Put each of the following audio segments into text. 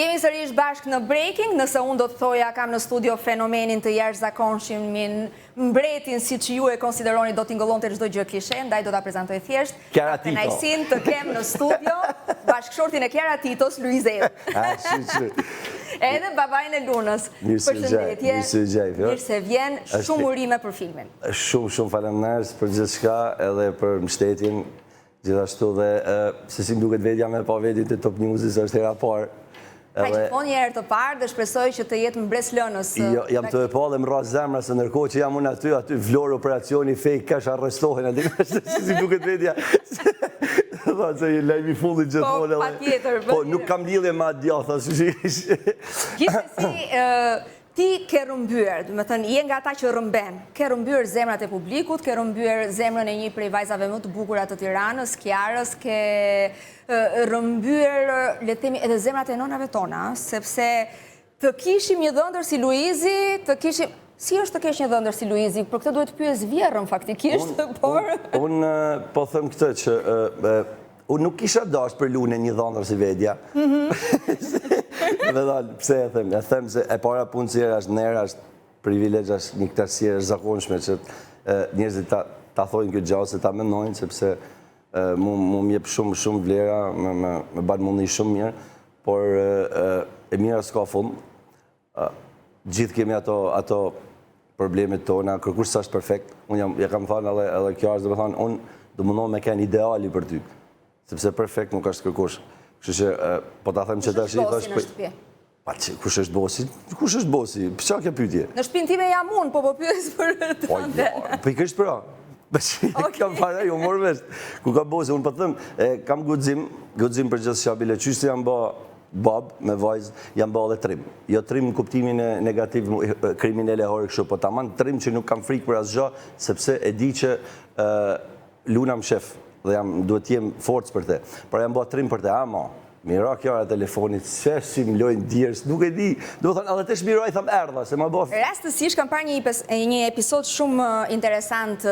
Jemi sërish bashkë në Breaking, nëse unë do të thoja kam në studio fenomenin të jashtëzakonshëm, mbretin si që ju e konsideroni do t'ingëllon të çdo gjë kishe, ndaj do t'a prezantoj thjesht. Kiara Tito. Kënaqësinë të kem në studio bashkëshortin e Kiara Titos, Luizeu. Edhe babajnë e Lunës. Përshëndetje. Mirë se vjen, shumë urime për filmin. Shumë faleminderit për gjithçka, edhe për mbështetjen. Gjithashtu dhe se si më duket vetja me pa vetin të Top News-is është hera parë. Ka që po një herë të parë dhe shpresoj që të jetë mbres lënës. Jam të e pa dhe më ras zemra se nërkohë që jam unë aty vlorë operacioni fake cash arrestohen si duket vetja. Tha që i lajmi fundit gjithmonë. Po, pa tjetër. Po, nuk kam lidhje ma djatha. Gjithsesi, ti ke rëmbyer, do të thënë, je nga ata që rëmben. Ke rëmbyer zemrat e publikut, ke rëmbyer zemrën e një prej vajzave më të bukura të Tiranës, Kiarës, ke rëmbyer, le të themi, edhe zemrat e nonave tona, sepse të kishim një dhëndër si Luizi, të kishim... Si është të kesh një dhëndër si Luizi? Për këtë duhet pyes vjerën, faktikisht, por... Unë po them këtë që... Unë nuk kisha dash për Lune një dhëndër si vedja. Pse e them? E them se e para punësira është nera, është privilegj, është një këtarësia është zakonshme që njerëzit ta thojnë këtë gjallë se ta mendojnë, sepse mu m'jep shumë vlera, me banë mundi shumë mirë, por e mira s'ka fund. Gjithë kemi ato problemet tona, kërkush sa është perfekt. Unë ja kam thënë edhe kjo është, dhe me thënë, unë do mundohem me kenë ideali për ty, sepse perfekt nuk është kërkush. Kështu që, po ta them që tash i thash... Pa që, kush është bosi? Kush është bosi? Për qa ke pyetje? Në shtëpinë time jam unë, po pyes për të ndër. Po i kështë pra. Kam para, jo morë vesh. Ku ka bosi? Unë po them, kam guxim për gjithë shabile. Qyshtë jam ba bab me vajzë, jam ba edhe trim. Jo trim në kuptimin e negativ kriminele horë kështu, po taman trim që nuk kam frikë për asgjë, sepse e di që Luna më shef dhe duhet jem forcë për te. Por jam ba trim për te, ama, mira kjara telefonit, se si më lojnë djerës, nuk e di. Do thënë, edhe të shmiroj, thëmë erdha, se ma bof. Rastësisht kam parë një episod shumë interesant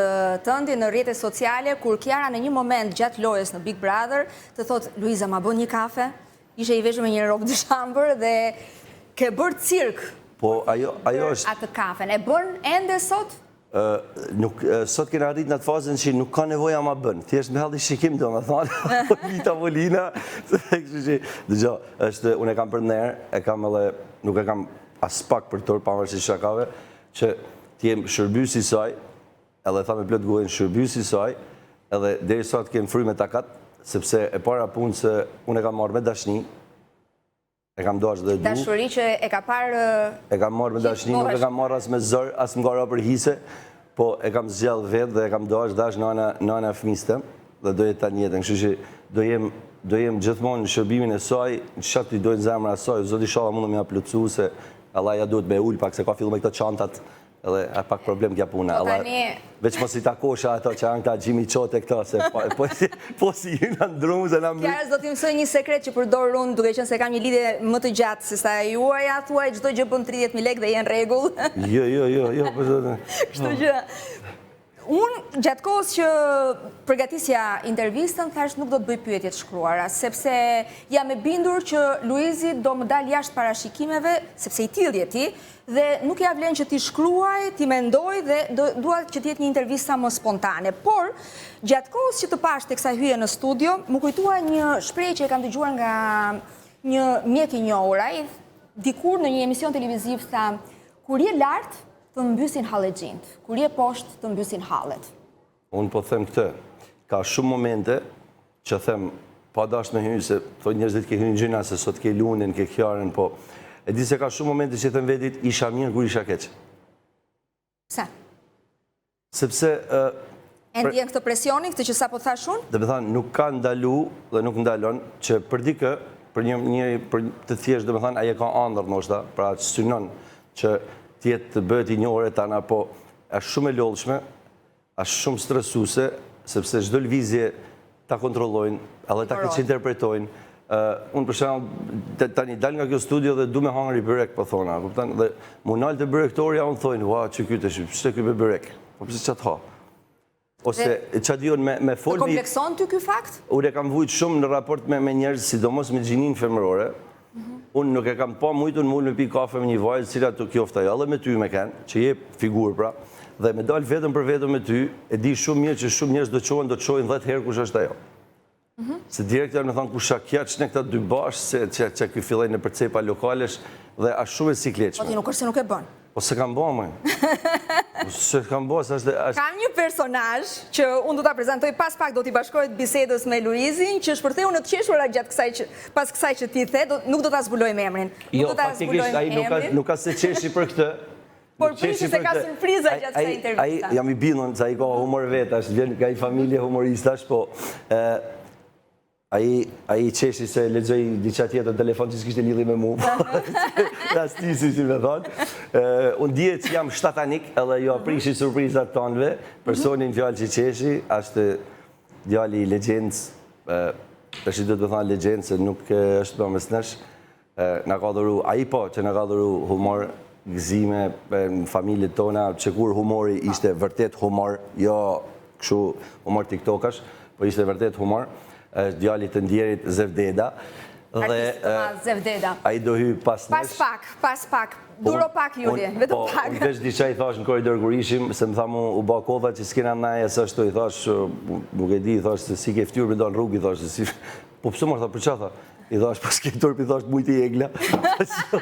tëndi në rrjetet sociale, kur Kiara në një moment gjatë lojës në Big Brother, të thotë, Luiza, ma bën një kafe, ishe i veshur me një robë de chambre dhe ke bërë cirk. Po, ajo është... Atë kafen, e bën ende sot? Sot kena arrit në atë fazën që nuk ka nevoja ma bënë. Thjesht me halli shikim do me thonë, Lita Volina. Dëgjo, unë e kam për nërë, nuk e kam as pak për tërë, pa mërë si shakave, që t'jem shërbysi saj, edhe tha me plët gojnë shërbysi saj, edhe deri sot kem fry me takat, sepse e para punë se unë e kam marrë me dashni, e kam dosh dhe du. Dashuri që e ka parë... E kam marrë me dashni, nuk e kam marrë as me zërë, as më gara për hise, po e kam zgjallë vetë dhe e kam dash nana fëmiste, dhe do jetë ta njetën. Kështu që do jem gjithmonë në shërbimin e saj, në qatë i dojnë zemra saj, zoti shala mundë me ja plëcu, se Allah ja duhet me ullë pak, se ka fillu me këto qantat, edhe e pak problem kja puna. Veç mos i takosha ato që janë këta Gjimi Qote këta, se po si ju në ndrumë se në mbri. Kjarës, do t'i mësoj një sekret që përdorë unë, duke qenë se kam një lidhje më të gjatë, se sa juaja, thuaj, çdo gjë bën 30.000 lekë dhe jenë rregull. Jo, kështu që... Unë, gjatë kohës që përgatisja intervistën, thash nuk do të bëj pyetje të shkruara, sepse jam e bindur që Luizi do më dal jashtë parashikimeve, sepse i tillje ti, dhe nuk ja vlen që ti shkruaj, ti mendoj dhe dua që t'jetë një intervista më spontane. Por, gjatë kohës që të pash teksa hyje në studio, më kujtua një shprehje që e kam dëgjuar nga një mjek i njohur, ai dikur në një emision televiziv tha, kur je lart, të mbysin halexhint, kur je poshtë të mbysin hallet. Unë po them këtë, ka shumë momente që them, pa dash me hynë, se thoi njerëzit ke hynë gjyna, se sot ke Lunin, ke Kiarën, po e di se ka shumë momente që them vetit, isha mirë kur isha keq. Pse? Sepse... E ndjen këtë presionin, këtë që sa po thash unë? Dhe me thanë, nuk ka ndalu dhe nuk ndalon, që për dikë, për një të thjesht, dhe me thanë, aje ka andër nështë, pra që synon që tjetë të bëhet i një ore tana, po është shumë e lollshme, është shumë stresuse, sepse çdo lëvizje ta kontrollojnë, edhe ta këtë që interpretojnë. Unë për shembull tani dal nga kjo studio dhe du me hangri byrek, po thona, kupton? Dhe mu nal të byrektoria, unë thojnë, ua, që ky tash, pse ky me byrek? Po pse çat ha? Ose ç'a diun me folmi. Të komplekson ty ky fakt? Unë e kam vujt shumë në raport me njerëz, sidomos me gjinin femërore, unë nuk e kam pa mujtë unë mullë me pi kafe me një vajzë, cila të kjofta jo, edhe me ty me kenë, që je figurë pra, dhe me dalë vetëm për vetëm me ty, e di shumë mirë që shumë njerëz do të qojnë 10 herë kush është ajo. Se direktor me thonë kusha kja që ne këta dy bashkë, që këj fillej në përcepa lokalesh, dhe ashtë shumë e sikleqme. Po ti nuk është se nuk e bën. Po se kam bo, mëjnë. Se kam bo, se është... Kam një personazh që unë do ta prezantoj pas pak, do t'i bashkohet bisedës me Luizin, që shpërtheu në të qeshura gjatë pas kësaj që ti the, nuk do ta zbuloj me emrin. Jo, faktikisht, ai nuk ka se qeshi për këtë. Por prishi se ka surpriza gjatë kësaj intervista. Jam i bindur se ai ka humor vetë, vjen nga një familje humoristash, po... Ai qeshi se lexoj diçka tjetër në telefon që s'kishte lidhje me mua. Rastisi si me thonë. Unë dihet që jam shtatanik, edhe jo aprishi surprizat tonëve. Personin fjalë që qeshi, është djali i legjendës, tash do të thonë legjendë se nuk është më mesnesh. Na ka dhuru, ai po që na ka dhuru humor, gëzime në familjet tona, që kur humori ishte vërtet humor, jo kështu humor tiktokash, po ishte vërtet humor. Është djallit të ndjerit Zevdeda. Artistë madh Zevdeda. A i do hy pas nesh. Pas pak. Duro pak, Juli, vetëm pak. Unë veç diqa i thash në korridor kur ishim, se më thamu u ba kova që s'kena naje, së ashtu i thash, nuk e di, i thash se si ke ftyrë me do në rrugë, i thash, se si... Po pëse mërë, për qa tha? I thash, pas ke tërp, i thash, mujti egla.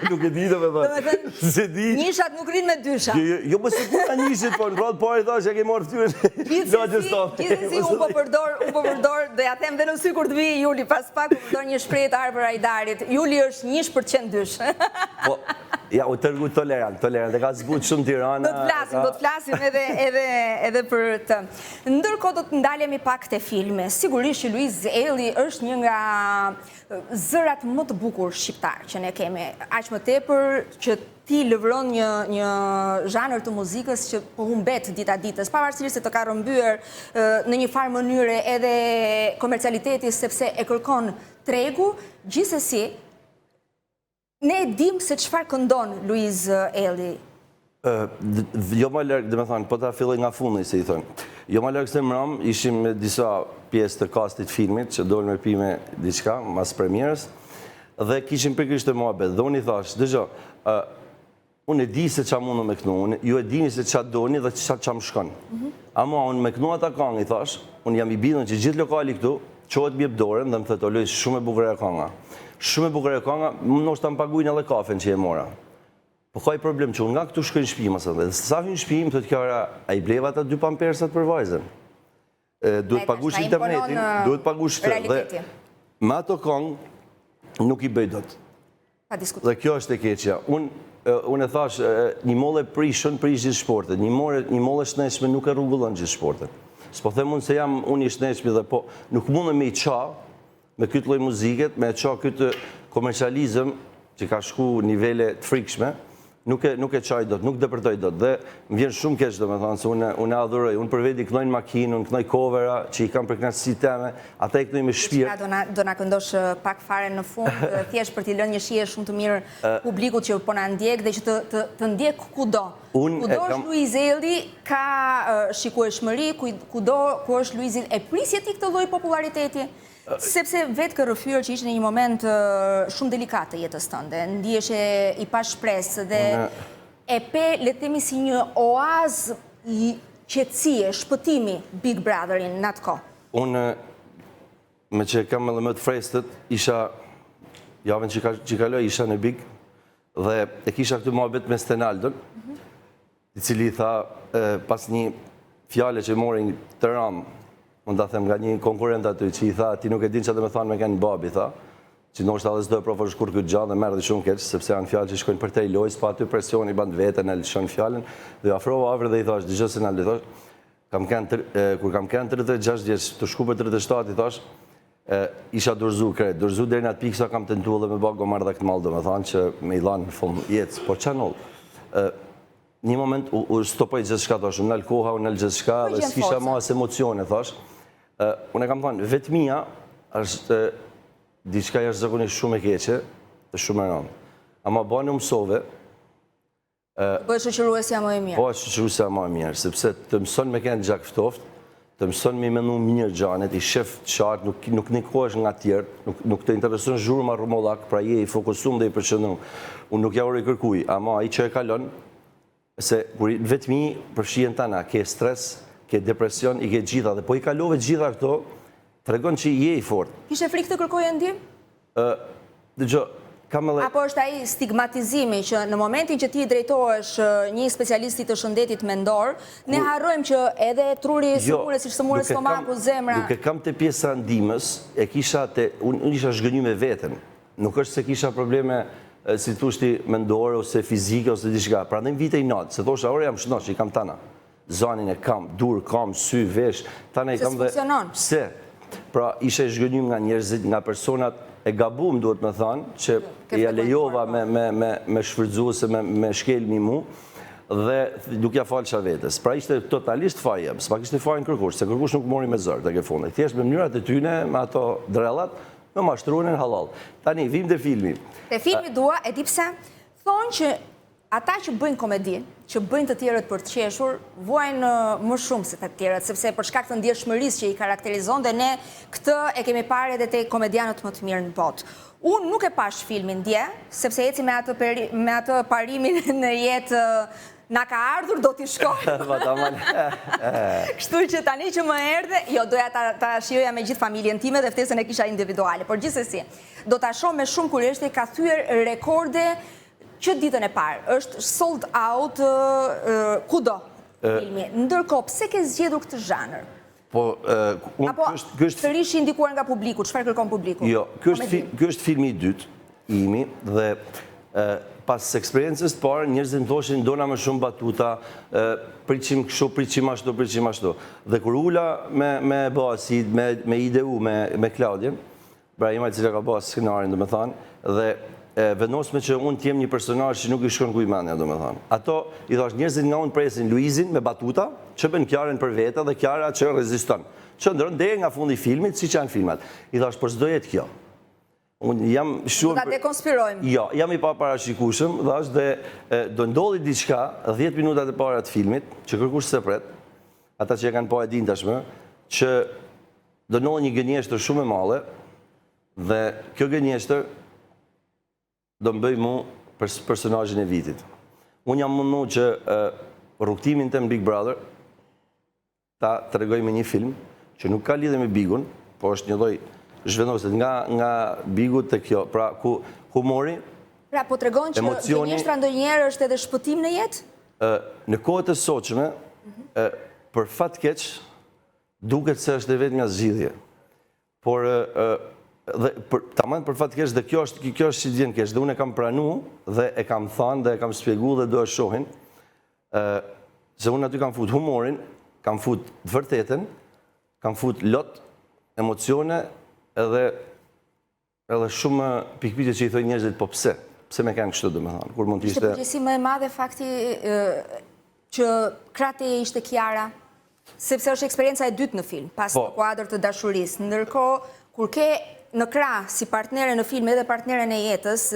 Nuk e di të me thash. Se di... Njishat nuk rinë me dysha. Jo, më se kuna njishit, po në radhë parë i thash, e ke marrë ftyrën. Gjithësi, unë po përdor, dhe ja them dhe në sy kur të vi Juli, pas pak po përdor një shprehje të Arber Ajdarit. Juli është 1% dysh. Po, ja, u tërgu tolerant, e ka zbut shumë Tirana. Do të flasim edhe për të. Ndërkohë do të ndalemi pak te filme. Sigurisht që Luiz Elli është një nga zërat më të bukur shqiptar që ne kemi. Aq më tepër që ti lëvron një zhanër të muzikës që po humbet dita ditës, pavarësisht se të ka rrëmbyer në një farë mënyre edhe komercialiteti sepse e kërkon tregu, gjithsesi ne e dim se çfarë këndon Luiz Elli. Jo më lërgë, dhe me thonë, po ta filloj nga fundi, se i thonë. Jo më lërgë se mram, ishim me disa pjesë të kastit filmit, që dojnë me pime diçka, mas premierës, dhe kishim përkrisht të muhabet. Dhe unë i thash, dëgjo, unë e di se qa mundu me kënu, ju e dini se qa doni dhe qa më shkon. Ama unë me kënu ata kangë, i thash, unë jam i bidhën që gjithë lokali këtu, qohet mjep dorën dhe më thëtë, o Luiz, shumë e bukur e kanga. Shumë e bukur e kanga, më nështë ta më paguin edhe kafen që e mora. Po ka i problem që unë nga këtu shkojnë shpi, më sëtë, dhe sa hynë shpi, më thëtë kjara, a i bleva ata 2 pampersat për vajzën. Duhet pagush internetin, duhet pagush të, dhe me ato kongë nuk i bëjdot. Dhe kjo është e keqja. Unë e thash, një molle prishën, prish gjithë shportet, një molle shneshme nuk e rrugullon gjithë shportet. S'po them unë se jam unë i shneshme dhe po, nuk mundë me i qa, me këtë loj muziket, me qa këtë komercializëm që ka shku nivele të frikshme, nuk e qaj dot, nuk depërtoj dot, dhe më vjen shumë keq do me thonë, se unë e adhuroj, unë për veti kënojnë makinë, unë kënoj covera, që i kam për knasësi teme, ata i kënoj me shpirë. Do na këndosh pak fare në fund, thjesht për t'i lënë një shije shumë të mirë publikut që po na ndjek dhe që të ndjek kudo. Kudo është Luiz Elli, ka shikueshmëri, kudo ku është Luiz Elli, e prisje ti këtë lloj populariteti? Sepse vetë kërëfyrë që ishte në një moment shumë delikat të jetës tënde, ndjeshe i pa shpresë dhe e pe, le të themi, si një oazë qetësie, shpëtimi Big Brotherin në atë kohë. Unë, me që kam edhe më të frestët, isha, javën që kaloj, isha në Big, dhe e kisha këtë muhabet me Stenaldën, i cili tha, pas një fjale që morin të ramë, unë da them nga një konkurent aty që i tha, ti nuk e din që dhe me thanë me kënë babi, tha, që nështë adhe s'dojë profor shkur këtë gjatë dhe merë dhe shumë keqë, sepse janë fjallë që shkojnë për te i lojës, pa aty presioni, bandë vete, në lëshon fjallën, dhe afrova avrë dhe i thash, dëgjë se në alë, i thash, kur kam kënë 36 vjeç, të shku për 37, i thash, isha dorzu kretë, dorzu dhe në atë pikë sa kam tentu dhe me bako marrë dhe këtë malë, dhe me thanë që me i lanë në fund jetës, por që nëllë, një moment u stopoj gjithë shka, thash, unë nëllë koha, unë nëllë gjithë shka, dhe s'kisha ma as emocione, thash. Unë e kam thonë, vetëmia është diçka jashtë zakonisht shumë e keqe dhe shumë e rëndë. Ama bani mësove... Po e shoqëruesja më e mirë. Po e shoqëruesja më e mirë, sepse të mëson me kënë gjak ftoft, të mëson me menu mirë gjanet, i shef qartë, nuk nikohesh nga tjerë, nuk të intereson zhurma rrumollak, pra je i fokusum dhe i përqëndrum. Unë nuk ja ori kërkuj, ama i që e kalon, se vetëmi përshien tana, ke stres, ke depresion, i ke gjitha, dhe po i kalove gjitha këto, të regon që je i fort. Kishe frikë të kërkoj e ndim? Dëgjo, Apo është ai stigmatizimi që në momentin që ti drejtohesh një specialisti të shëndetit mendor, ne harrojmë që edhe truri sëmure, si sëmure stomaku, zemra... Duke kam të pjesa ndimës, unë isha zhgënyu me vetën. Nuk është se kisha probleme, si të thushti, mendore, ose fizike, ose diçka. Pra në vite i natë, se thosha, ore jam shnoq, i kam tana. Zanin e kam, dur, kam, sy, vesh, tana i kam dhe... Se s'funksionon. Pse? Pra isha zhgënyu nga njerëzit, nga personat, e gabum, duhet me thanë, që i alejova me shfrytzuese, me shkelmi mu, dhe duke ja falë qa vetës. Pra ishte totalisht fajem, s'pak ishte fajem kërkush, se kërkush nuk mori me zërë të ke funde. Thjesht me mënyrat e tyne, me ato drellat, me mashtrunin halal. Tani, vim dhe filmi. Te filmi dua, e di pse, thonë që ata që bëjnë komedi, që bëjnë të tjerët për të qeshur, vuajnë më shumë se të tjerët, sepse për shkak të ndjeshmërisë që i karakterizon, dhe ne këtë e kemi parë edhe te komedianët më të mirë në botë. Unë nuk e pash filmin dje, sepse eci me atë parimin në jetë na ka ardhur, do t'i shkoj. Kështu që tani që më erdhe, jo, doja ta shijoja me gjithë familjen time dhe ftesën e kisha individuale, por gjithsesi, do ta shoh me shumë kuriozitet, ka thyer rekorde që ditën e parë, është sold out kudo filmi. Ndërkohë, pse ke zgjedhur këtë zhanër? Apo të rish i ndikuar nga publiku, çfarë kërkon publiku? Jo, ky është filmi i dytë imi, dhe pas eksperiencës të parë, njerëzit më thoshin dona më shumë batuta, priqim kështu, priqim ashtu. Dhe kur ula me basit, me ideu, me Klaudjen, Brahima i cila ka bas skenarin, do me thanë, dhe vendosme që unë t'jem një personazh që nuk i shkon kujmendja, do me thanë. Ato, i thash, njerëzit nga unë presin Luizin me batuta, që bën Kjarën për vete dhe Kjara që reziston. Që ndërën dhe nga fundi filmit, si që janë filmat. I thash, për s'do jetë kjo. Unë jam shumë... Do ta dekonspirojmë. Jo, jam i pa parashikushëm, thash, dhe do ndodhi diçka 10 minutat e para të filmit, që kërkush se pret, ata që e kanë pa e din tashmë, që do ndodhi një gënjeshtër shumë e madhe, dhe kjo gënjeshtër do më bëj mu personazhin e vitit. Unë jam mundu që rrugtimin të në Big Brother ta të regoj me një film që nuk ka lidhe me Bigun, po është një doj zhvendoset nga Bigu të kjo, pra ku humori, pra po të regon që gënjeshtra ndonjëherë është edhe shpëtim në jetë? Në kohët e sotshme, për fat keq, duket se është e vetë nga zgjidhje. Por tamam për fat keq, dhe kjo është që vjen keq, dhe unë e kam pranu, dhe e kam thanë, dhe e kam spjegu, dhe do e shohin, se unë aty kam fut humorin, kam fut vërtetën, kam fut lot emocione, edhe shumë pikpyetje që i thoi njerëzit, po pse? Pse me kanë kështu, dhe me thanë, kur mund t'ishte... Ishte përgjësi më e madhe fakti që krate ishte Kjara, sepse është eksperienca e dytë në film, pas në kuadër të dashurisë. Ndërkohë, kur ke në krah si partnere në film edhe partnere në jetës,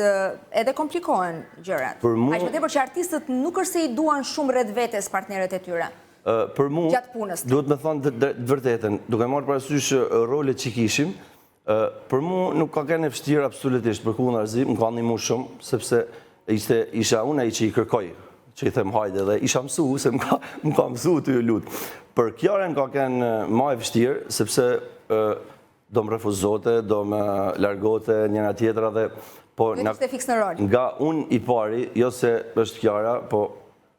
edhe komplikohen gjërat. A ishte tepër që artistët nuk është se i duan shumë rreth vetes partnerët e tyre. Për mu, duhet me thonë të vërtetën, duke marrë parasysh rolet që kishim, për mu nuk ka kene vështirë absolutisht, për kundërzi, më ka ndihmu shumë, sepse isha unë ai që i kërkoj, që i them hajde, dhe isha mësu, se më ka mësu të ju lutë. Për Kjaren ka kene ma e vështirë, sepse do më refuzote, do më largote njëna tjetra dhe... Nga unë i pari, jo se është Kjara, po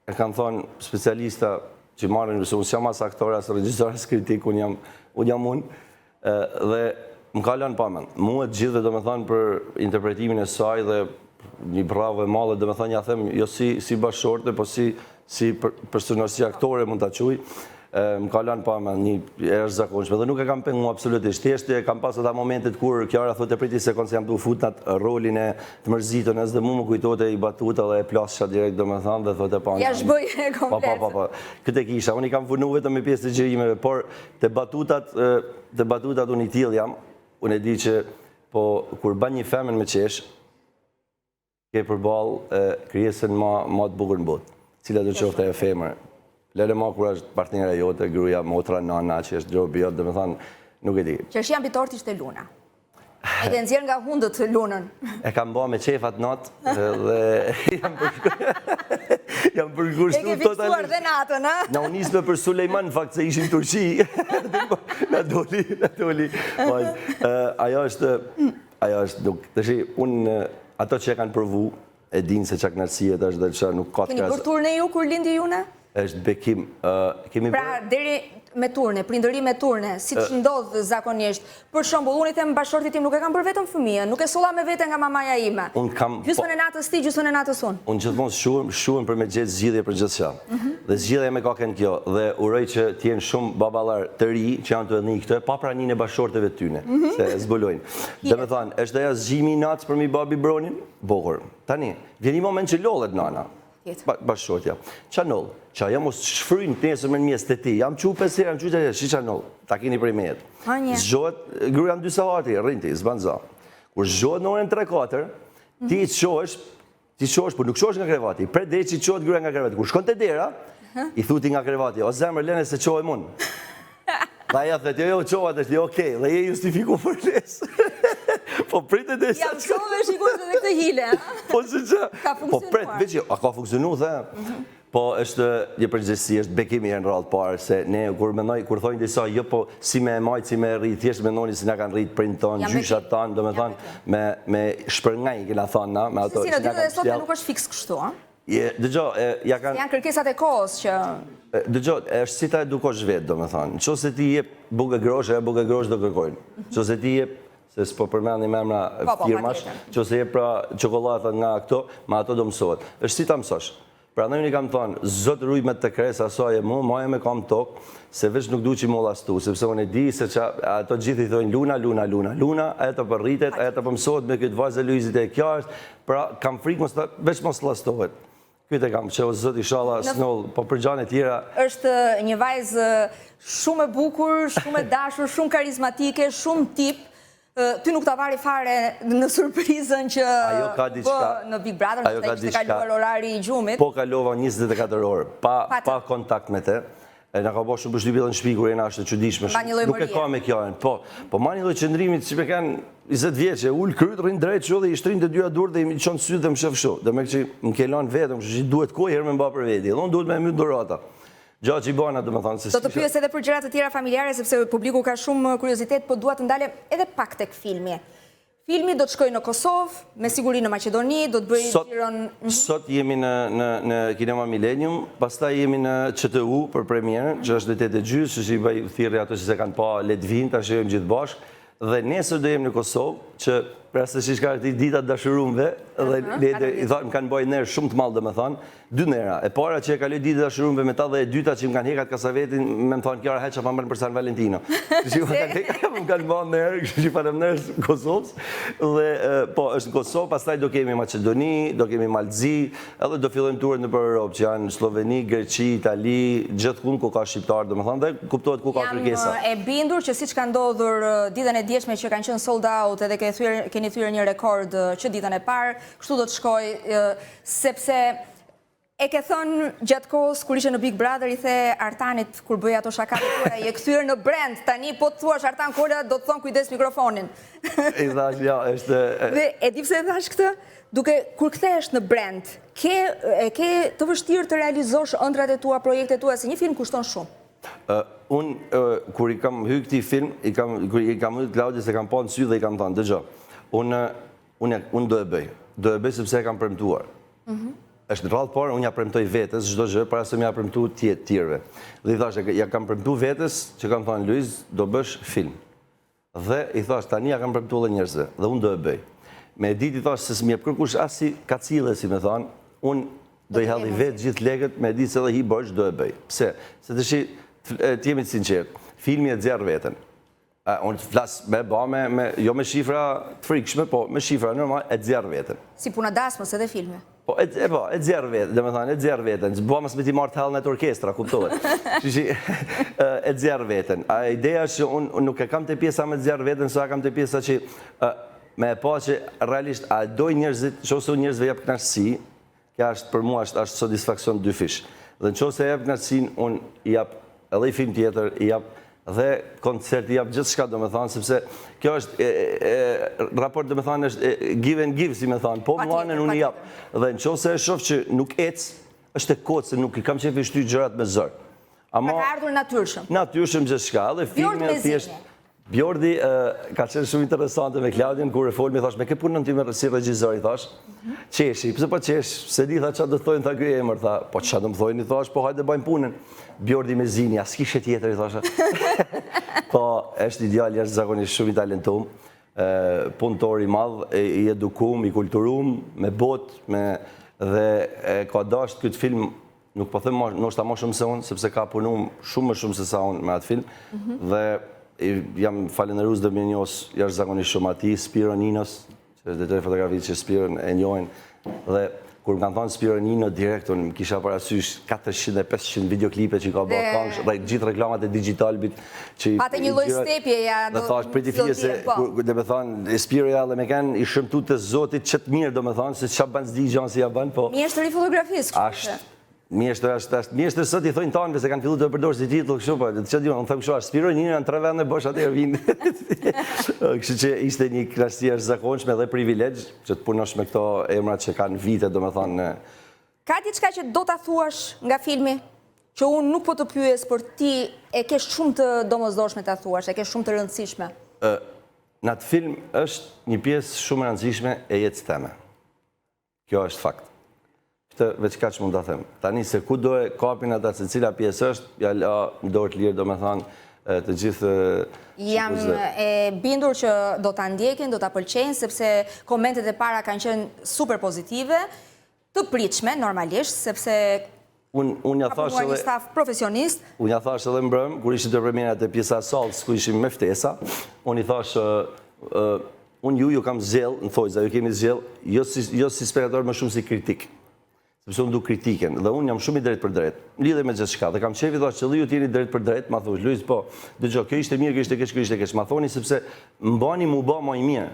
e kanë thonë specialista që marrin, nëse unë s'jam as aktore, as regjisor, as kritik, unë jam unë, dhe më ka lënë pamen. Muet gjithve do me thonë për interpretimin e saj dhe një bravo e madhe, do me thonë, ja them, jo si bashorte, po si personazh, si aktore mund t'a quj, më ka lënë pamen një jashtëzakonshme, dhe nuk e kam pengu absolutisht. Thjesht e kam pas ata momentet kur Kjara thotë priti sekond se jam tu fut në rolin e të mërzitën, as dhe mu më kujtote i batuta dhe e plasësha direkt, do me thonë, dhe thotë e pa. Ja shbëj e komplet. Pa. Këtë e kisha, unë i kam funu vetëm me pjesë të gjërimeve, por të batutat unë i tillë jam, unë e di që, po, kur ban një femën me qesh, ke përballë krijesën ma të bukur në botë, cila do qofte e femër. Lele ma kur është partnera jote, gruja, motra, nana, që është gjobi jote, dhe me thanë, nuk e di. Që është jam bitort ishte Luna. E ke nxjerr nga hundët Lunën. E kam ba me qefat natë dhe jam përkushtu E ke fiksuar dhe natën, a? Na unisme për Sulejman, në fakt se ishin Turqi. Na doli. Ajo është nuk, të shi, unë, ato që e kanë përvu, e dinë se që knarësijet është dhe që nuk ka të Keni bërë turne ju kur lindi june? është bekim, kemi bërë... Pra, deri me turne, prindëri me turne, si që ndodhë zakonisht. Për shembull, unë i them bashkëshortit tim nuk e kam bërë vetëm fëmijën, nuk e solla me vete nga mamaja ime. Gjysmën e natës ti, gjysmën e natës unë. Unë gjithmonë shuhem për me gjetë zgjidhje për gjithçka. Dhe zgjidhja me ka kënë kjo, dhe uroj që t'jenë shumë baballar të ri që janë të edhe një këtë, pa praninë e bashkëshorteve tyne, se zbulojnë. Dhe me thanë, është ajo zgjimi i natës për mi babi bronin? Bokur. Tani, vjen një moment që lollet nana. Bashkëshortja. Qanol, që ajo mos shfrynë të nesër me në mjes të ti, jam që 5 herë, jam që të shi qanol, ta kini prej me jetë. Zgjohet, gruja në 2 savati, rrinti, zbanza. Kur zgjohet në orën 3-4, ti qohesh, por nuk qohesh nga krevati, pre dhe që qohet gruja nga krevati. Kur shkon të dera, i thuti nga krevati, o zemër, lene se qohe mund. Dhe aja thët, jo, qohet është, jo, okej, dhe je justifiku për lesë. Po pritet e sa... Jam shove shikues edhe këtë hile, ha? Po që që... Ka funksionuar. Po pret, veç, a ka funksionu, dhe? Po është një përgjithësi, është bekimi e në rrallë parë, se ne, kur thojnë disa, jo, po si me majtë, si me rritë, thjesht me noni si nga kanë rritë prind tonë, gjyshat tonë, do me thonë, me shpërngaj, kena thonë, na, me ato... Si në ditë dhe sot nuk është fiks kështu, ha? Dëgjo, janë kërkesat e kohës që... Dëgjo, është si ta edukosh vetë, do me thonë. Qo se ti jep buke grosh do kërkojnë. Qo se ti jep, se s'po përmeni me emra firmash, qo se jep pra qokollatat nga këto, ma ato do mësohet. është si ta mësosh. Pra në unë i kam thonë, zotë rruj me të kresa asoje mu, maje me kam tokë, se veç nuk du që mu lastu, sepse unë e di se që ato gjithi thojnë luna, ato për rritet, ato për mësohet me këtë vazë e Luizit e kja është, pra kam frikë veç mos lastohet. Këtë e kam, që o zëtë i shala s'noll, po për gjane tjera... është një vajzë shumë e bukur, shumë e dashur, shumë karizmatike, shumë tip. Ty nuk ta vari fare në surprizën që në Big Brother, që ta ishte kaluar orari i gjumit. Po kalova 24 orë, pa kontakt me te. Nga ka bo shumë përshlypjet në shpi, kur e nga është të qëdishme shumë. Nuk e ka me kjojnë, po ma një loj qëndrimit që me kanë 20 vjeqe, ullë kryt, rrinë drejt që dhe i shtrin të dyja dur dhe i qonë sytë dhe më shëfë shumë. Dhe me që më kelon vetëm, që duhet kohë herë me mba për veti, dhe unë duhet me mytë durata. Gjatë që i bana, dhe me thanë... Do të pyes edhe për gjërat të tjera familjare, sepse publiku ka shumë kuriozitet, po duhet të ndale edhe pak tek filmi. Filmi do të shkoj në Kosovë, me siguri në Macedoni, do të bëjë gjiron... Sot jemi në Kinema Millennium, pasta jemi në QTU për premierën, që është dhe 8 gjysë, që që i bëj thirë ato që se kanë pa Letvin, të ashtë gjithë bashkë, dhe nesër do jemi në Kosovë, që prasë që shka këti ditat dashurumve, dhe më kanë bëjë nërë shumë të malë dhe me thonë, 2 nëra. E para që e kaloj ditat dashurumve me ta dhe e dyta që më kanë hekat kasavetin, me më thonë kjara heqa pa mërë për San Valentino. Më kanë bëjë nërë, që parëm nërë Kosovës, dhe po është në Kosovë, pastaj do kemi Macedoni, do kemi Malzi, edhe do fillojmë turët në për Europë, që janë Sloveni, Greqi, Itali, gjithë ku ka shqiptarë, dhe me thonë, dhe kuptohet ku ka kërkesa. Jam e bindur që si që ka ndodhur ditën e djeshme që kanë qenë sold out edhe keni thyrë një rekord që ditën e parë, kështu do të shkoj, sepse e ke thënë gjatë kohës, kur ishe në Big Brother, i the Artanit, kur bëj ato shakatë kura, i e këthyrë në brand, tani po të thuash Artan Kolla, do të thonë kujdes mikrofonin. I thash, ja, është... Dhe e di pse e thash këtë? Duke, kur këthesh në brand, ke të vështirë të realizosh ëndrat e tua, projekte tua, se një film kushton shumë. Unë, kur i kam hy këti film, kur i kam hy Klaudis e kam pa në sy dhe i kam thënë, dëgjo, unë do e bëj sepse e kam premtuar. është në rrallë parë, unë ja premtoj vetës, çdo gjë, para se më ja premtu tjerëve. Dhe i thash, ja kam premtu vetës, që kam thënë, Luiz, do bësh film. Dhe i thash, tani ja kam premtu edhe njerëzve, dhe unë do e bëj. Me ditë i thash, se s'mi jep kërkush as si kacile, si me thonë, unë do i halli vetë gjithë legët, me ditë se edhe hi bërsh, do e bëj. Pse? Se të shi, t'jemi të sinqert, filmi e zjarë vetën. Unë të flasë me ba, jo me shifra të frikshme, po me shifra normal, e zjarë vetën. Si puna dasmës edhe filme? Po, e zjarë vetën, dhe me thënë, e zjarë vetën. Ba mësë me ti marrë të halën e të orkestra, kuptohet. E zjarë vetën. A ideja është që unë nuk e kam të pjesa me zjarë vetën, so a kam të pjesa që me e pa që realisht a doj njerëzit, që ose njerëzve jep knashësi, kja është për mua është satisfakcion dy fish. Dhe në qoftë se jep knatësinë, unë i jap edhe i film tjetër, i jap dhe koncert, i jap gjithçka, domethënë, sepse kjo është raport, domethënë, është give and give, si më thon, po muanen unë i jap. Dhe në qoftë se e shoh që nuk ec, është e kotë se nuk i kam qenë shtyr gjërat me zor. Ama ka ardhur natyrshëm. Natyrshëm gjithçka, edhe filmi thjesht. Bjordi ka qenë shumë interesante me Klaudin, kur e folmi, thash, me ke punën ti si regjizor, i thash, qeshi, pëse po qesh, se di, tha, qa do të thojnë, tha, ky emër, tha, po qa do më thojnë, i thash, po hajde bëjmë punën. Bjordi me zini, as kishe tjetër, i thash. Po, është ideal, jashtë zakonisht shumë i talentum, punëtor i madh, i edukum, i kulturum, me bot, dhe ka dasht këtë film, nuk po them ndoshta më shumë se unë, sepse ka punuar shumë më shumë se sa unë me atë film, dhe jam falenderues dhe më njohës jashtëzakonisht shumë atij, Spiro Ninos, që është drejtori fotografi që Spiron e njohin, dhe kur më kanë thënë Spiro Nino direkt, unë kisha parasysh 400-500 videoklipe që ka bërë këngë, dhe gjithë reklamat e Digitalbit që patë një lloj stepje ja do. Dhe thash priti fije se do të thonë Spiro ja dhe me kanë i shëmtuar të Zotit që të mirë, domethënë se çfarë bën s'di gjën si ja bën, po. Mjeshtri i fotografisë. Ashtë mjeshtër sot i thojnë tanëve se kanë filluar të përdorë si titull kështu, po çfarë diun, unë them kështu, Spiro Nino në 3 vende bosh atëherë vinë. Kështu që ishte një kënaqësi e jashtëzakonshme dhe privilegj që të punosh me këto emra që kanë vite, domethënë. Ka diçka që do ta thuash nga filmi që unë nuk po të pyes, por ti e ke shumë të domosdoshme ta thuash, e ke shumë të rëndësishme. Në atë film është një pjesë shumë e rëndësishme e jetës teme. Kjo është fakt. Këtë veç kaq mund ta them. Tani se ku do e kapin ata se cila pjesë është, ja la në dorë të lirë, domethënë të gjithë. Jam e bindur që do ta ndjekin, do ta pëlqejnë, sepse komentet e para kanë qenë super pozitive, të pritshme normalisht, sepse unë ja thash edhe një staf profesionist. Unë ja thash edhe mbrëm, kur ishin të premierat e pjesa sallës, ku ishim me ftesa, unë i thash unë ju kam zgjell, në thojza, ju kemi zgjell, jo si spektator, më shumë si kritik. Sepse unë du kritiken, dhe unë jam shumë i drejt për drejt, lidhe me gjithë shka, dhe kam qefi thash që ju t'jeni drejt për drejt, ma thush, Luiz, po, dëgjo, kjo ishte mirë, kjo ishte keq, kjo ishte keq, ma thoni sepse mbani mu ba ma i mirë,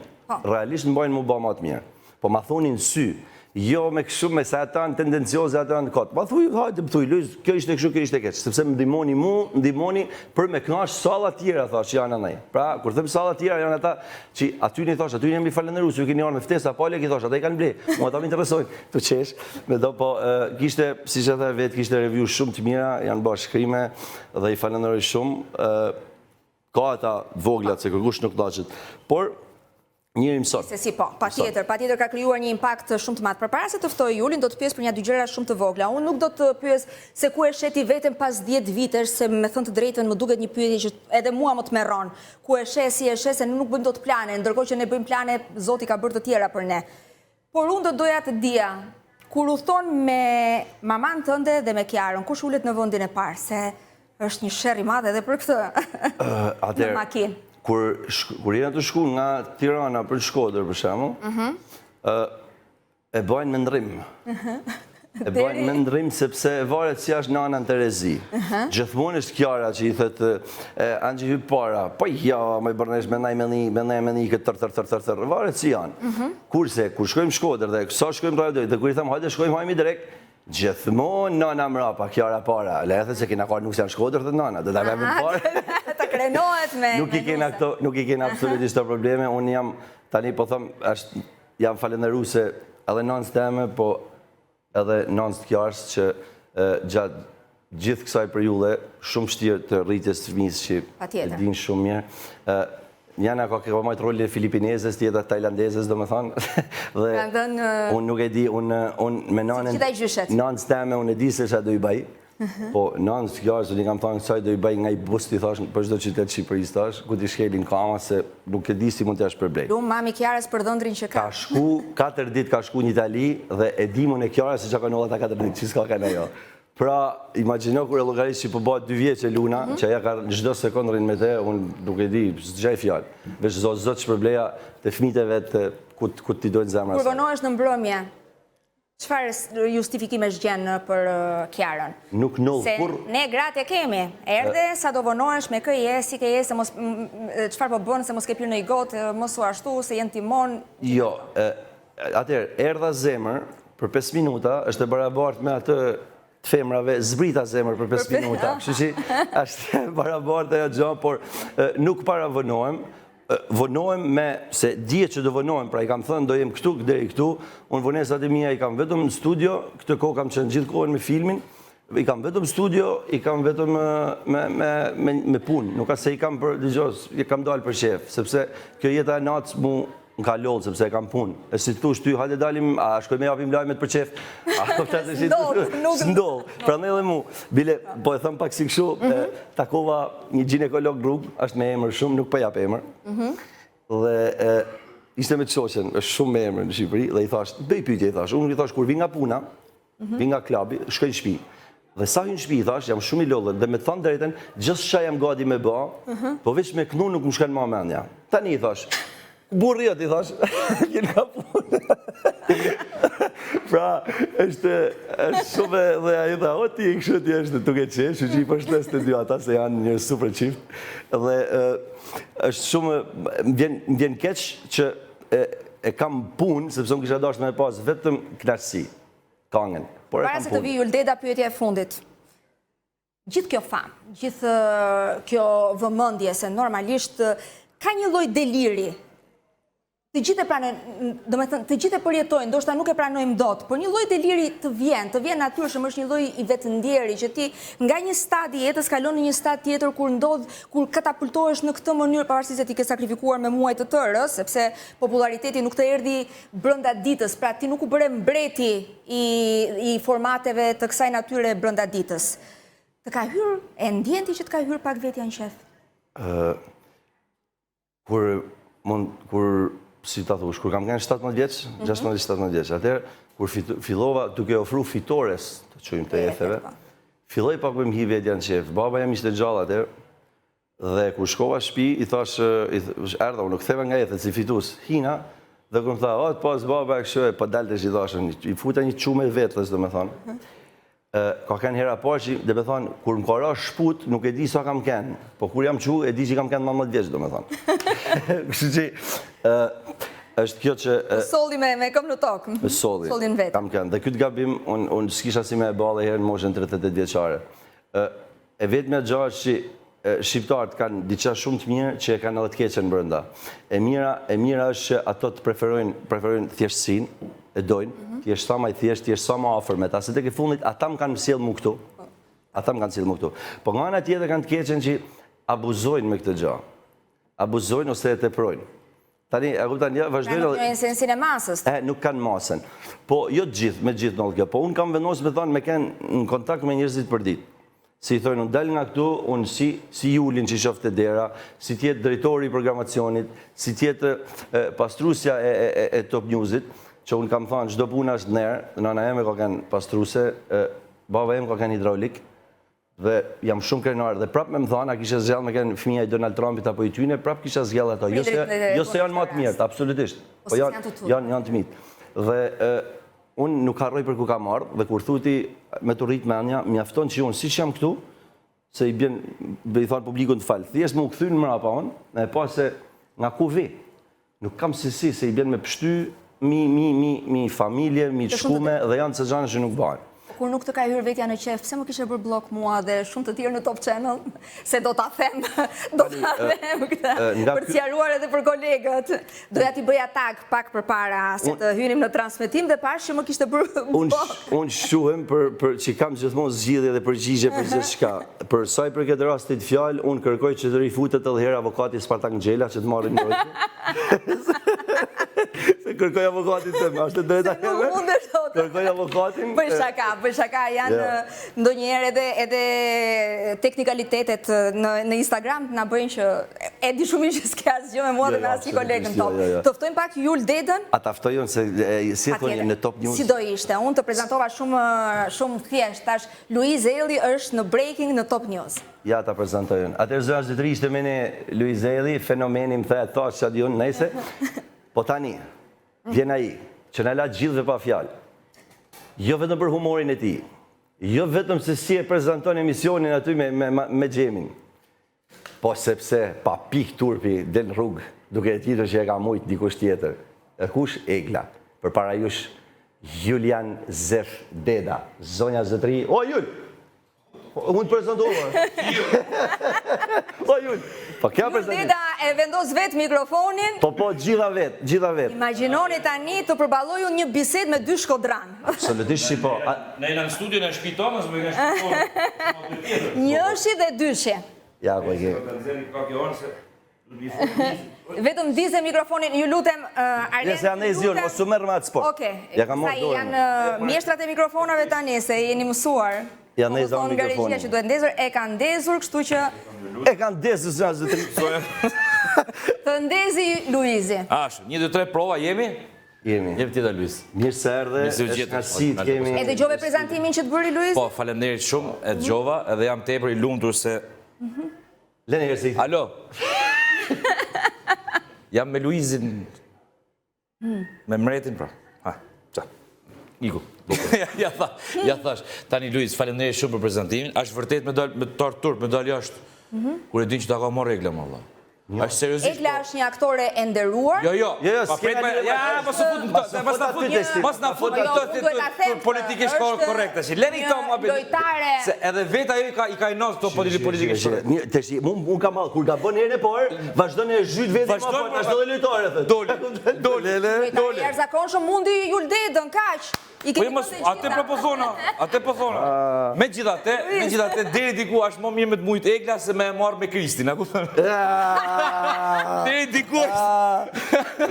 realisht mbani mu ba ma të mirë, po ma thoni në sy, jo me kështu me sa ata në tendencioze ata në kotë, ma thuj, hajde, më thuj, Luiz, kjo ishte kështu, kjo ishte keq, sepse më ndihmoni mu, ndihmoni për me kënash salla tjera, thash, që janë anaj. Pra, kur them salla tjera, janë ata që aty një thash, aty një jemi falenderues, ju keni orë me ftesa, po ale ki thash, ata i kanë ble, mua ta më interesojnë, të qesh, me do, po, kishte, si që dhe vetë, kishte review shumë të mira, janë bërë shkrime, dhe i falenderoj shumë, ka ata voglat, se kërkush nuk daqet, por, njëri mësot. Se si po, patjetër ka krijuar një impakt shumë të madh. Përpara se të ftoj Julin, do të pyes për një dy gjëra shumë të vogla. Unë nuk do të pyes se ku e sheti veten pas 10 vitesh, se me thënë të drejtën më duket një pyetje që edhe mua më të merron. Ku e shes, si e shes, se nuk bëjmë dot plane, ndërkohë që ne bëjmë plane, Zoti ka bërë të tjera për ne. Por unë do doja të dija, kur udhton me maman tënde dhe me Kiarën, kush ulet në vendin e parë, se është një sherr i madh edhe për këtë. Në makinë. Kur jena të shku nga Tirana për Shkodër, për shembull, e bajnë me ndrim. E bajnë me ndrim sepse e varet si është nana në Terezi. Gjithmonë është Kiara që i thëtë, Angji hyp para, po ja, me bërnesh me naj këtë tër, varet si janë. Kurse, kur shkojmë Shkodër dhe sa shkojmë Radio 2, dhe kur i thëmë, hajde shkojmë hajmi direkt, gjithmonë nana mrapa, Kiara para. Le e thë se kena karë nuk se janë Shkodër dhe nana, dhe da me më parë. Të krenohet me... Nuk i kena absolutisht të probleme, unë jam, tani po thëmë, jam falenderu se edhe nënës teme, po edhe nënës të Kiarës që gjatë gjithë kësaj periulle, shumë shtirë të rritjes të fëmijës që e dinë shumë mirë. Njana ka majtë rolli e filipinezes, tjetër tajlandezes, do me thonë. Dhe unë nuk e di, unë me nënës teme, unë e di se që do i bëj. Po, nënës të Kiarës, unë i kam thonë kësaj do i bëj nga i busti, thash, për çdo qytet Shqipërisë, thash, ku t'i shkelin kama, se nuk e di si mund t'ja shpërblej. Lumë mami Kiarës për dhëndrin që ka. Ka shku, 4 ditë ka shku një Itali, dhe e dimën e Kiarës se që ka nëllat a 4 ditë, që s'ka ka në jo. Pra, imagino kur e llogarisht që po bëhet 2 vjeç e Luna, që aja ka çdo sekondë me te, unë nuk e di, s'gjaj fjalë. Veç zot shpërbleja të fëmijët e vet ku ti dojnë zemra. Kur vonohesh në mbrëmje, çfarë justifikimesh gjen për Kiarën? Nuk null kur. Se ne gratë e kemi. Erdhe sa do vonohesh me kë si ke se mos çfarë po bën se mos ke pirë në i gotë, mos u ashtu se jenë timon. Jo, atëherë erdha zemër për 5 minuta, është e barabartë me atë të femrave zbrita zemër për 5 minuta. Kështu që është barabartë ajo gjë, por nuk paravënohem. Vonohem me, se dje që do vonohem, pra i kam thënë do jem këtu, deri këtu, unë vonesat e mia i kam vetëm në studio, këtë kohë kam qenë gjithë kohën me filmin, i kam vetëm studio, i kam vetëm me punë, nuk ka se i kam për dëgjos, i kam dalë për shef, sepse kjo jeta e natës mu në ka lollë, sepse e kam punë. E si të thush ty, hajde dalim, a shkoj me japim lajmet për qef? S'ndodh. Pra ne dhe mu, bile, po e thëmë pak si këshu, takova një ginekolog rrugë, është me emër shumë, nuk po jap emër. Dhe ishte me të shoqen, është shumë me emër në Shqipëri, dhe i thash, bëj pyetje, i thash, unë i thash, kur vi nga puna, vi nga klabi, shkoj në shtëpi. Dhe sa hynë në shtëpi, i thash, jam shumë i lodhur, dhe me të thënë drejtën, gjithë çka jam gati me bë, po veç me knu nuk më shkon më mendja. Tani i thash, burri jot, i thash, je nga puna. Pra, është shumë dhe ai tha, o ti kështu ti është duke qesh, që i përshtes të dy ata se janë një super çift. Dhe është shumë vjen keq që e kam punë, sepse unë kisha dashur me pas vetëm kënaqësi, këngën. Para se të vi Juldeda, pyetja e fundit. Gjithë kjo famë, gjithë kjo vëmendje, se normalisht ka një lloj deliri. Të gjithë e pranojnë, do me thënë, të gjithë e përjetojnë, ndoshta nuk e pranojmë dot, por një lloj deliri të vjen natyrshëm, është një lloj i vetëndjeri, që ti nga një stad i jetës kalon në një stad tjetër kur katapultohesh në këtë mënyrë, pavarësisht se ti ke sakrifikuar me muaj të tërë, sepse populariteti nuk të erdhi brenda ditës, pra ti nuk u bëre mbreti i formateve të kësaj natyre brenda ditës. Të ka hyrë, e ndjen ti që të ka hyrë pak vetja në qef? Kur si ta thush, kur kam qenë 17 vjeç, 16-17 vjeç, atëherë kur fillova duke ofru fitores, të çojmë të jetheve, filloi pak me mhi vetja në qef. Baba jam ishte gjallë atëherë, dhe kur shkova në shtëpi, i thash, erdha, unë ktheva nga jethet si fitues, hina, dhe kur më tha, o, pas baba e kështu, po daltesh i thashën, i futa një çume vetlës, domethënë. Ka kënë hera parë që, dhe me thonë, kur më kara shput, nuk e di sa kam kënë, po kur jam qu, e di që kam kënë 19 vjeç, do me thonë. Kështu që, është kjo që... Solli me këm në tokë. Solli, Sollin vetë. kam kënë. Dhe këtë gabim, unë s'kisha si me e bale herë në moshën 38 vjeçare. E vetë me gjarë që shqiptarët kanë diqa shumë të mirë që e kanë edhe të keqen brenda. E mira është që ato të preferojnë thjeshtësinë, e dojnë, t'jesh sa ma i thjesht, t'jesh sa ma afër me ta, se tek e fundit, ata më kanë sjellë mu këtu. Po nga ana tjetër kanë të keqen që abuzojnë me këtë gjë. Abuzojnë ose e teprojnë. Tani, e kuptan, ja, vazhdojnë... Nuk në sensin e masës. Nuk kanë masën. Po, jo gjithë, me gjithë në kjo. Po, unë kam vendosur me thonë me kenë në kontakt me njerëzit për ditë. Si i thojnë, unë dalë nga këtu, unë si Julin që i shofte dera, si tjetë drejtori i programacionit, si tjetë pastrusja e Top Newsit, që unë kam thonë, çdo puna është nerë, nëna eme ka kanë pastruse, baba eme ka kanë hidraulik, dhe jam shumë krenar, dhe prapë me më thonë, a kishe zgjallë me kanë fëmija i Donald Trumpit apo i tyne, prapë kishe zgjallë ato. Jo se janë ma të mirët, absolutisht. Po janë të mitë. Dhe unë nuk harroj për ku kam ardhë, dhe kur thuti me të rritë menja, mjafton që unë si që jam këtu, se i bjen, i thonë publikun të falë, thjesht më u këthynë mrapa unë, e pa se nga ku vi. Nuk kam se i bjen me pështy, mi familje, mi të shkume, dhe janë të gjanë që nuk banë. Kur nuk të ka hyrë vetja në qef, pse më kishe bërë blok mua dhe shumë të tjerë në Top Channel, se do t'a them këta, për të sqaruar edhe për kolegët. Doja t'i bëja tag pak për para se të hynim në transmetim dhe pash që më kishte bërë blok. Unë shuhem për që kam gjithmonë zgjidhje dhe përgjigje për gjithë shka. Për saj për këtë rastit fjallë, unë kërkoj që të rifutet edhe herë avokati Spartak Ngjela që të marrin njërë. Se kërkoj avokatin të më, është të drejta herë. Kërkoj avokatin. Për shaka janë ndonjëherë edhe teknikalitetet në Instagram na bëjnë që e di shumë që s'ke asgjë me mua dhe me asnjë kolegën top. Të ftojmë pak Juldedën. A ta ftojmë se si thonë në Top News. Si do ishte? Unë të prezantova shumë thjesht. Tash Luiz Elli është në breaking në Top News. Ja, ta prezantojnë. Atër zërës dhe të rishtë me ne Luiz Elli, fenomeni më the, thash që adion, nejse. Po tani, vjen ai, që në la gjithve pa fjalë. Jo vetëm për humorin e ti, jo vetëm se si e prezenton emisionin aty me Gjemin, po sepse pa pik turpi del në rrugë, duke e tjetër që e ka mujtë dikush tjetër. E kush? Egla. Për para jush Julian Zef Deda, zonja zëtëri. O, Jul! Unë të prezentuar. O, Jul! Po, kja prezentuar. Deda e vendos vetë mikrofonin. Po, gjitha vetë. Imagjinoni tani të përballojun një bisedë me 2 shkodran. Absolutisht që po. Ne jena në studion e shtëpi Tomas, me nga shtëpi Njëshi dhe dyshi. Ja, po e ke. Vetëm dizë mikrofonin, ju lutem, Arlen. Nëse janë e zion, mos u merr me atë sport. Okej. Ja kam marrë dorën. Janë mjeshtrat e mikrofonave tani, se jeni mësuar. Ja ne zon mikrofonin. mikrofonin. Nga regjia që duhet ndezur, e kanë ndezur, kështu që E kanë desë zonja zëtëri. të ndezi Luizi. Ashtë, 1, 2, 3 prova, jemi? Jemi. Jemi tjeda Luiz. Mirë se erdhe, Mirë se u është gjetëm. knaqësi të kemi. E dëgjove prezantimin që të bëri Luizi? Po, falemderit shumë, e dëgjova, edhe jam tepër i lumtur se... Lene herë se i Alo? Jam me Luizin... Me mretin, pra. Ha, qa. Iku. Ja thash, tani Luiz, falemderit shumë për prezantimin, ashtë vërtet me tartë turp, me dal jashtë. Kur e din që ta ka marrë regla, më Allah. Ashtë seriosisht. Egla është një aktore e nderuar. Jo, s'kena lidhje me ja, këtë. mos na fut në politikisht korrekte. Leni këto mua bëj. Lojtare. Se edhe vetë ajo i ka inos këto politikisht korrekte. Tash, unë kam kur ka bën herën e parë, vazhdon e zhyt vetë më parë, vazhdo dhe lojtare thotë. Dole. Lojtari jashtëzakonshëm mundi Jul Dedën, kaq. Po mos, atë po thona. Megjithatë, deri diku është më mirë me të mujt Egla se me marr me Kristin, a kupton? Deri diku.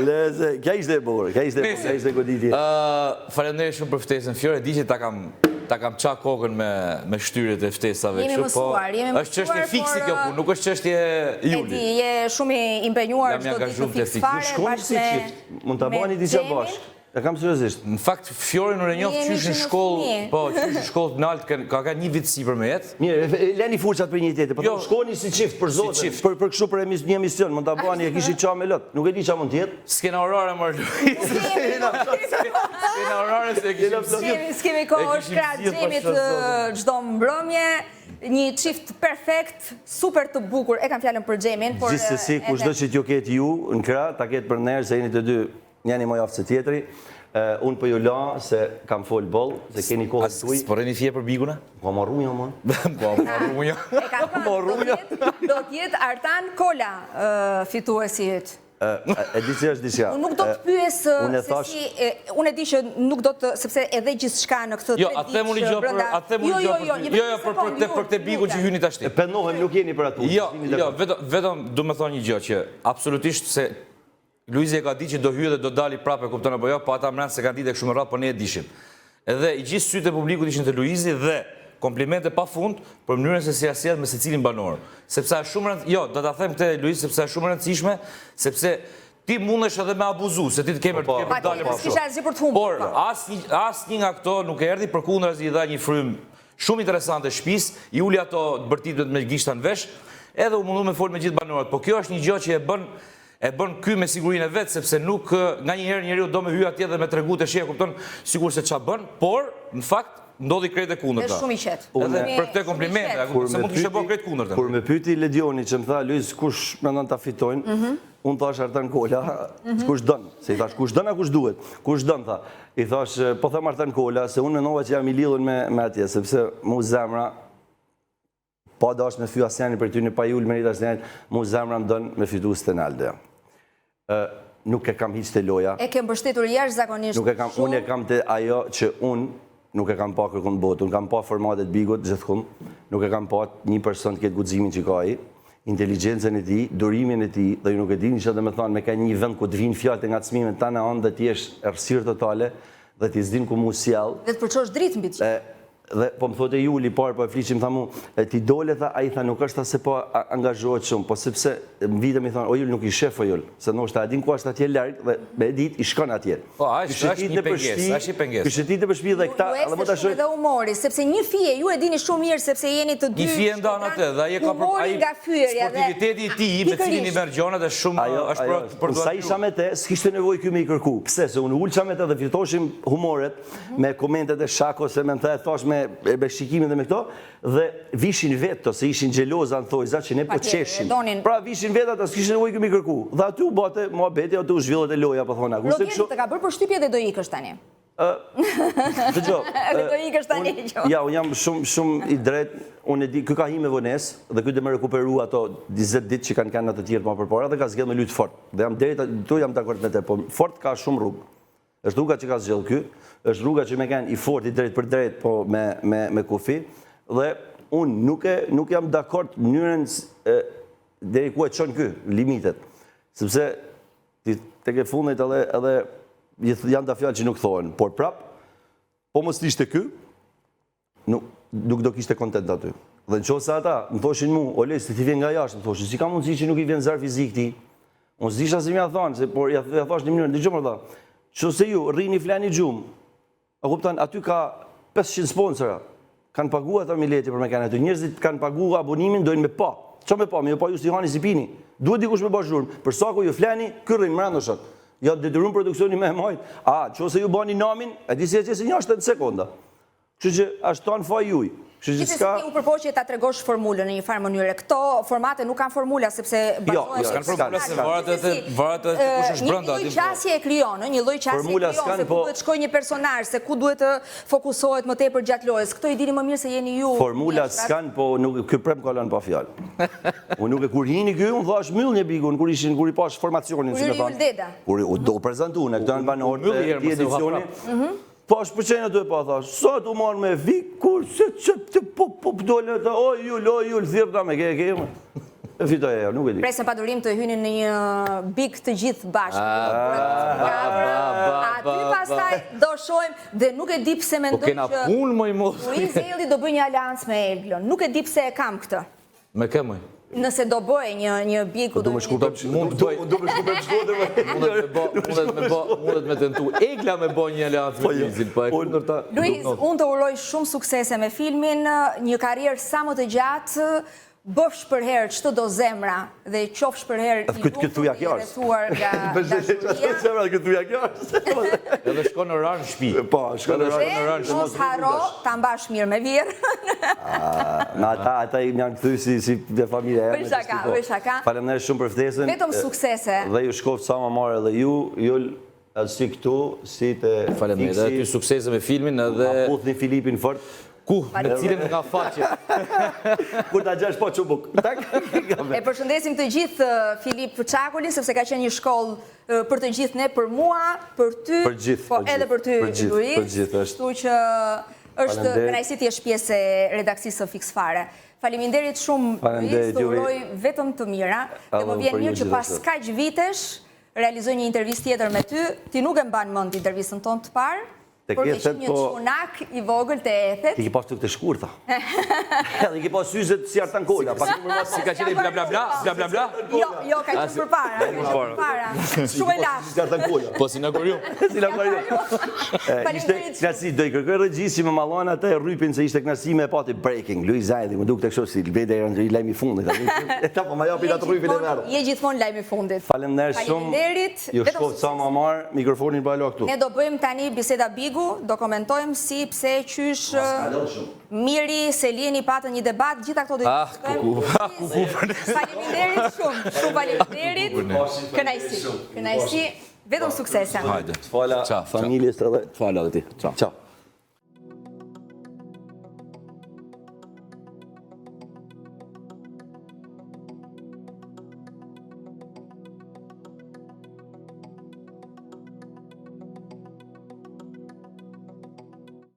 Leze, kja ishte e bukur, kja ishte goditje. Faleminderit shumë për ftesën Fiore, di që ta kam qa kokën me shtyret e ftesave. Jemi mësuar, është çështje fiksi kjo punë, nuk është çështje Juli. Edi, je shumë i impenjuar çdo ditë në fiks fare. Shkoni si qift, mund ta bëni diçka bashkë. E kam seriozisht. Në fakt, Fiore në njoh qysh në shkollë, po, qysh në shkollë të naltë, ka një vit si për me jetë. Mirë, leni furçat për një tjetër, po shkoni si qift për zotin, për kështu për një emision, mund ta bëni, e kishit qa me lot. Nuk e di qa mund tjetë. S'kena orare më Luiz. S'kena orare se S'kemi kohë, është krah xhemit çdo mbrëmje. Një qift perfekt, super të bukur, e kam fjalën për xhemin. Gjithsesi, kushdo që t'ju ketë ju në krah, ta ketë për nerë, se jeni të dy njani më jaftë se tjetëri. Unë për ju la se kam folë boll, se keni kohë të tuj. S'porreni fje për biguna? Po marrunja, ma. Po marrunja. E kam thënë, do t'jetë Artan Kola fituesi yt. E di që është diçka. Unë nuk do të pyes se si, unë e di që nuk do të, sepse edhe gjithçka në këtë 3 ditë. Jo, atë më një gjë për këtë bigun që hyni tashti. E pendohem, nuk jeni për atu. Jo, vetëm du me thonë një gjë që absolutisht se Luizi e ka di që do hyë dhe do dali prapë, e kupton apo jo, po ata mrenë se kanë ditë e kështu me radhë, po ne e dishim. Edhe i gjithë sytë e publikut ishin të Luizi dhe komplimente pa fund për mënyrën se si asjedh me secilin banor. Sepse është shumë do ta them këtë Luizi, sepse është shumë rëndësishme, sepse ti mundesh edhe me abuzu, se ti të kemë dalë për shumë. Por asnjë nga këto nuk e erdhi përkundrazi i dha një frym shumë interesante shtëpisë, i uli ato të bërtitët me gishta në vesh, edhe u mundu me fol me gjithë banorët. Po kjo është një gjë që e bën ky me sigurinë e vetë, sepse nuk nga njëherë njeriu do me hyj atje dhe me tregu të shije, kupton sikur se ç'a bën, por në fakt ndodhi krejt e kundërta. Është shumë i qetë. Edhe për këtë komplimente, se mund të kishte bërë krejt kundërta. Kur me pyeti Ledioni që më tha Luiz kush mendon ta fitojnë, unë thash Artan Kola, kush don, se i thash kush don a kush duhet. Kush don tha. I thash po them Artan Kola se unë mendova që jam i lidhur me atje, sepse mu zemra pa dash me fy asnjëri për ty në pa ul me rita asnjëri, mu zemra më don me fitu Stenalde. Nuk e kam hiq te loja. E ke mbështetur jashtëzakonisht. Unë e kam te ajo që unë nuk e kam pa kërkun botë, unë kam pa formatet bigut gjithkund, nuk e kam pa një person të ketë guximin që ka ai, inteligjencën e tij, durimin e tij, dhe ju nuk e dini çfarë do të thonë me ka një vend ku të vinë fjalët e ngacmimet tani anë dhe ti jesh errësirë totale dhe ti s'din ku mu sjell. Dhe të përçosh dritë mbi ti. Dhe po më thotë Juli parë, po e fliqim, tha mu, ti dole, tha, a i tha, nuk është ta se po angazhohet shumë, po sepse më vitëm i thonë, o Juli nuk i shef o Juli, se në është ta edhin ku është atje largë, dhe me edit i shkon atje. Po, është një penges, Kështetit e përshpi dhe këta, edhe më të shumë edhe humori, sepse një fije, ju e dini shumë mirë, sepse jeni të dy, një fije ndanë atë, dhe aje ka sportiviteti i ti, me cilin i merë gjonat e shumë është për sa isha me te, s'kishte nevoj kjo me i kërku. Pse? Se unë ullqa me te dhe fitoshim humoret me komentet e Shako, se me më the thash me beshikimin dhe me këto, dhe vishin vetë, se ishin gjeloza në thojza që ne po qeshin. Pra vishin vetë ata, s'kishin nevoj kjo me i kërku. Dhe aty u bate, mua beti, aty u zhvillet e loja, po thona. Blogjeri të ka bërë përshtypje dhe do ikësh tani. Dëgjoj. Edhe do ikësh tani që. Ja, unë jam shumë i drejtë, unë e di, ky ka hi me vonesë, dhe ky do më rekuperu ato 20 ditë që kanë atë tjerë më përpara dhe ka zgjedhur me lut fort. Dhe jam deri këtu jam dakord me te, po fort ka shumë rrugë. Është rruga që ka zgjedhur ky, është rruga që më kanë i fort i drejt për drejt, po me kufi, dhe unë nuk jam dakord mënyrën deri ku e çon ky limitet. Sepse tek e fundit edhe janë ta fjalë që nuk thohen, por prap, po mos ishte ky, nuk do kishte kontent aty. Dhe nëse ata më thoshin mu, Ole, si ti vjen nga jashtë, më thoshin, si ka mundësi që nuk i vjen zar fizik ti? Unë s'disha se më ia thonë, por ja thash në mënyrë, dëgjoj më dha. Nëse ju rrini flani gjumë, a kupton, aty ka 500 sponsora. Kanë paguar ata mileti për me kanë aty. Njerëzit kanë paguar abonimin, dojnë me pa. Ço me pa, më pa ju si hani si pini. Duhet dikush me bash zhurmë. Për sa ku ju flani, ky rrin mbranda shot. Ja detyruar produksioni me majt. Nëse ju bani namin, e di se çesë 70 sekonda. Kështu që ashtu ton faj juj. Kështu që s'ka. U përpoqje ta tregosh formulën në një farë mënyrë. Këto formate nuk kanë formula sepse bazohen në formula se varet edhe kush është brenda aty. Një lloj qasje e krijon, një lloj qasje e krijon se ku duhet shkojë një personazh, se ku duhet të fokusohet më tepër gjatë lojës. Këto i dini më mirë se jeni ju. Formula s'kan, po nuk ky prem ka lënë pa fjalë. Unë nuk e kur hini ky, unë thash myllni bigun kur i pash formacionin si më thon. Kur u do prezantuan këto janë banorë të edicionit. Pash përqenja të e pa, thash, sa të marrë me vik, kur se që po dole të, oj jull, thirta me ke, e fitoj e, nuk e di. Presën pa durim të hynin në një big të gjithë bashkë. Aty pastaj do shojmë, dhe nuk e di pse mendoj që... Po kena punë më i mos. Luiz Elli do bëj një aleancë me Eglon, nuk e di pse e kam këtë. Me ke mëj? Nëse do bëj një big ku do më shkurtoj Shkodër. Mundet me tentu. Egla me bëj një aleancë me Luizin. Luiz, unë të uroj shumë suksese me filmin, një karrierë sa më të gjatë, bëfsh për herë çdo do zemra dhe qofsh për herë i lumtur i rrethuar nga dashuria. Edhe shkon në ran shtëpi. Po, shkon në ran shtëpi. Mos harro ta mbash mirë me vjerën. Na ata janë kthy si familja e jeme. Bëj shaka. Faleminderit shumë për ftesën. Vetëm suksese. Dhe ju shkoft sa më marrë edhe ju si këtu, si të faleminderit. Ty suksese me filmin edhe puthni Filipin fort. Ku? Me cilën nga faqe. Kur ta gjash po çubuk. E përshëndesim të gjithë Filip Çakulin, sepse ka qenë një shkollë për të gjithë ne, për mua, për ty, po edhe për ty, Luiz. Kështu që është kënaqësi të jesh pjesë e redaksisë së Fix Fare. Faleminderit shumë, Luiz, të uroj vetëm të mira. Dhe më vjen mirë që pas kaq vitesh realizoj një intervistë tjetër me ty. Ti nuk e mban mend intervistën tonë të parë. Por ke qenë një çunak i vogël të ethet. Ti ke pas të shkurta. Edhe ke pas syzet si Artan Kola. Si ka qenë bla bla bla? Jo, ka qenë përpara. Shumë e lashtë. Si Artan Kola. Po si n'akorium. Si n'akorium. Ishte knasi, do i kërkoj regjisi me mallon atë rrypin se ishte knasi me pati breaking. Luiz Elli, më duk të kështu si vete i lajmi fundit. Eta po më japi atë rrypin e verdh. Je gjithmonë lajmi fundit. Faleminderit shumë. Ju shkoj sa më marr mikrofonin pa lo këtu. Ne do bëjmë tani biseda Bigu. Do komentojmë si pse qysh Miri, Selini patën një debat, gjitha këto do i diskutojmë. Faleminderit shumë, faleminderit. Kënaqësi, vetëm suksese. Fala familjes edhe. Fala ti. Ciao.